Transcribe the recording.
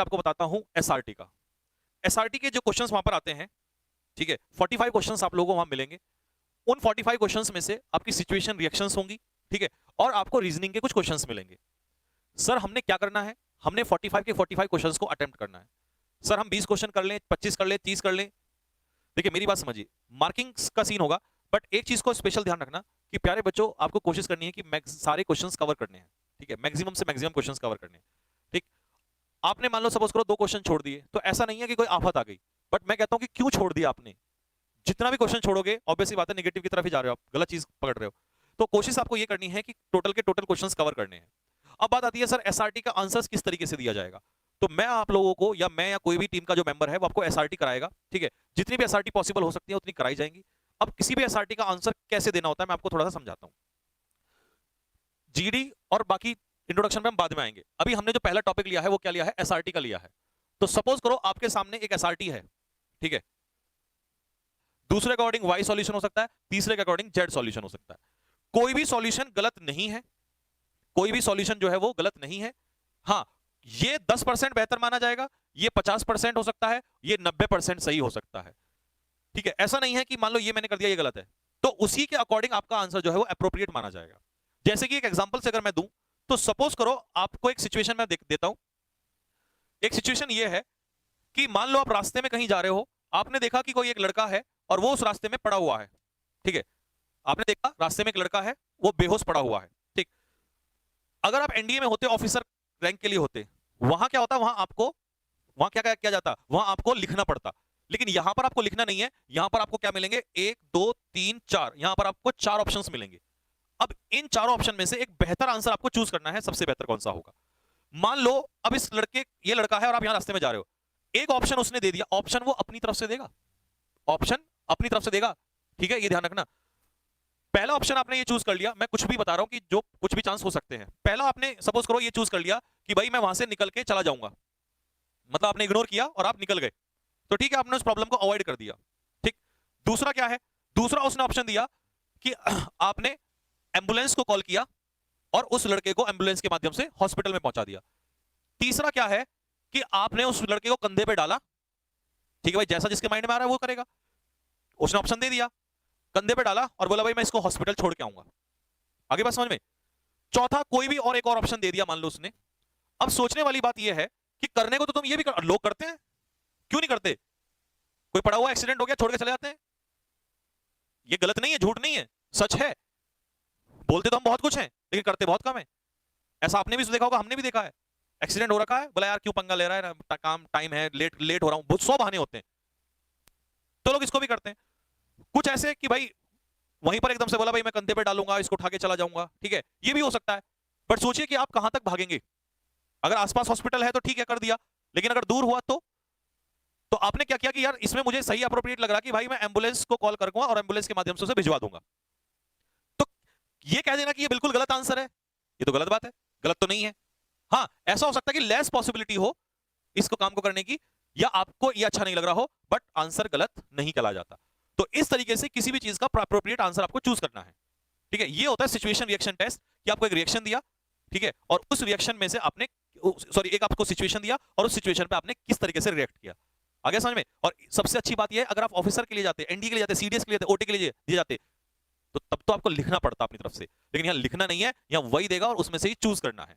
आपको बताता हूं एसआरटी का। एसआरटी के जो क्वेश्चंस वहां पर आते हैं, ठीक है, 45 क्वेश्चंस आप लोगों को वहां मिलेंगे। उन 45 क्वेश्चंस में से आपकी सिचुएशन रिएक्शंस होंगी, ठीक है, और आपको रीजनिंग के कुछ क्वेश्चंस मिलेंगे। सर हमने क्या करना है, हमने 45 के 45 क्वेश्चंस को अटेम्प्ट करना है। सर हम 20 क्वेश्चन कर लें, 25 कर लें, 30 कर लें। देखिए मेरी बात समझिए, मार्किंग का सीन होगा, बट एक चीज को स्पेशल ध्यान रखना कि प्यारे बच्चों आपको कोशिश करनी है कि सारे क्वेश्चंस कवर करने हैं, ठीक है, मैक्सिमम से मैक्सिमम क्वेश्चंस कवर करने हैं। ठीक, आपने मान लो सपोज करो 2 क्वेश्चन छोड़ दिए, तो ऐसा नहीं है कि कोई आफत आ गई, बट मैं कहता हूं कि क्यों छोड़ दिया आपने। जितना भी क्वेश्चन छोड़ोगे ऑब्वियसली बात है नेगेटिव की तरफ ही जा रहे हो, आप गलत चीज पकड़ रहे हो। तो कोशिश आपको ये करनी है कि टोटल के टोटल क्वेश्चंस कवर करने हैं। अब बात आती है सर एसआरटी का आंसर्स किस तरीके से दिया जाएगा। तो मैं आप लोगों को या मैं या कोई भी टीम का जो मेंबर है वो आपको एसआरटी कराएगा, ठीक है, जितनी भी एसआरटी पॉसिबल हो सकती है उतनी कराई जाएंगी। अब किसी भी एसआरटी का आंसर कैसे देना होता है मैं आपको थोड़ा सा समझाता हूं। जीडी और बाकी इंट्रोडक्शन में हम बाद में आएंगे। अभी हमने जो पहला टॉपिक लिया है वो क्या लिया है, एसआरटी का लिया है। तो सपोज करो आपके सामने एक एसआरटी है, ठीक है, दूसरे के अकॉर्डिंग वाई सॉल्यूशन हो सकता है, तीसरे के अकॉर्डिंग जेड सॉल्यूशन हो सकता है। कोई भी सॉल्यूशन गलत नहीं है, कोई भी सॉल्यूशन जो है वो गलत नहीं है। हाँ, ये 10% बेहतर माना जाएगा, ये 50% हो सकता है, ये 90% सही हो सकता है, ठीक है। ऐसा नहीं है कि मान लो ये मैंने कर दिया ये गलत है, तो उसी के अकॉर्डिंग आपका आंसर जो है वो एप्रोप्रिएट माना जाएगा। जैसे कि एक एग्जांपल से अगर मैं दूं, तो सपोज करो आपको एक सिचुएशन में देता हूं। एक सिचुएशन ये है कि मान लो आप रास्ते में कहीं जा रहे हो, आपने देखा कि कोई एक लड़का है और वो उस रास्ते में पड़ा हुआ है, ठीक है, आपने देखा रास्ते में एक लड़का है वो बेहोश पड़ा हुआ है, ठीक। अगर आप एनडीए में होते, ऑफिसर रैंक के लिए होते, वहां क्या होता, वहां क्या किया जाता, वहां आपको लिखना पड़ता। लेकिन यहां पर आपको लिखना नहीं है, यहां पर आपको क्या मिलेंगे, 1 2 3 4, यहां पर आपको 4 ऑप्शंस मिलेंगे। अब इन चारों ऑप्शन में से एक बेहतर आंसर आपको चूज करना है, सबसे बेहतर कौन सा होगा। मान लो अब ये लड़का है और आप यहां रास्ते में जा रहे हो, एक ऑप्शन उसने दे दिया, ऑप्शन वो अपनी तरफ से देगा, ऑप्शन अपनी तरफ से देगा, ठीक है, ये ध्यान रखना। पहला ऑप्शन आपने ये चूज कर लिया, मैं कुछ भी बता रहा हूं कि जो कुछ भी चांस हो सकते हैं। पहला आपने सपोज करो ये चूज कर लिया कि भाई मैं वहां से निकल के चला जाऊंगा, मतलब आपने इग्नोर किया और आप निकल गए, तो ठीक है, आपने उस प्रॉब्लम को अवॉइड कर दिया, ठीक। दूसरा क्या है, दूसरा उसने ऑप्शन दिया कि आपने एम्बुलेंस को कॉल किया और उस लड़के को एम्बुलेंस के माध्यम से हॉस्पिटल में पहुंचा दिया। तीसरा क्या है कि आपने उस लड़के को कंधे पे डाला, ठीक है भाई, जैसा जिसके माइंड में आ रहा है वो करेगा, उसने ऑप्शन दे दिया, कंधे पे डाला और बोला भाई मैं इसको हॉस्पिटल छोड़ के आऊंगा। आगे बात समझ में। चौथा कोई भी और एक और ऑप्शन दे दिया मान लो उसने। अब सोचने वाली बात यह है कि करने को तो तुम ये भी लोग करते हैं, क्यों नहीं करते। कोई पड़ा हुआ एक्सीडेंट हो गया छोड़ के चले जाते हैं, ये गलत नहीं है, झूठ नहीं है, सच है। बोलते तो हम बहुत कुछ हैं लेकिन करते बहुत कम है। ऐसा आपने भी देखा होगा, हमने भी देखा है, एक्सीडेंट हो रखा है, बोला यार क्यों पंगा ले रहा है ना, काम टाइम है, लेट हो रहा हूं, बहुत 100 बहाने होते हैं, तो लोग इसको भी करते हैं। कुछ ऐसे कि भाई वहीं पर एकदम से बोला भाई मैं कंधे पे डालूंगा, इसको उठा के चला जाऊंगा, ठीक है, ये भी हो सकता है। बट सोचिए कि आप कहां तक भागेंगे। अगर आसपास हॉस्पिटल है तो ठीक है कर दिया, लेकिन अगर दूर हुआ तो आपने क्या किया कि यार इसमें मुझे सही अप्रोप्रिएट लग रहा कि भाई मैं एम्बुलेंस को कॉल करूंगा और एम्बुलेंस के माध्यम से उसे भिजवा दूंगा। तो ये कह देना कि ये बिल्कुल गलत आंसर है, ये तो गलत बात है, गलत तो नहीं है। हाँ, ऐसा हो सकता है कि लेस पॉसिबिलिटी हो इसको काम को करने की, या आपको ये अच्छा नहीं लग रहा हो, बट आंसर गलत नहीं कहा जाता। तो इस तरीके से किसी भी चीज का अप्रोप्रिएट आंसर आपको चूज करना है, ठीक है। ये होता है सिचुएशन रिएक्शन टेस्ट, कि आपको एक रिएक्शन दिया, ठीक है, और उस रिएक्शन में से आपने एक आपको सिचुएशन दिया और उस सिचुएशन पे आपने किस तरीके से रिएक्ट किया। आगे समझ में। और सबसे अच्छी बात यह है, अगर आप ऑफिसर के लिए जाते, एनडी के लिए जाते, सीडीएस के लिए जाते, ओटी के लिए दिए जाते, तो तब तो आपको लिखना पड़ता अपनी तरफ से, लेकिन यहां लिखना नहीं है, यहां वही देगा और उसमें से ही चूज करना है।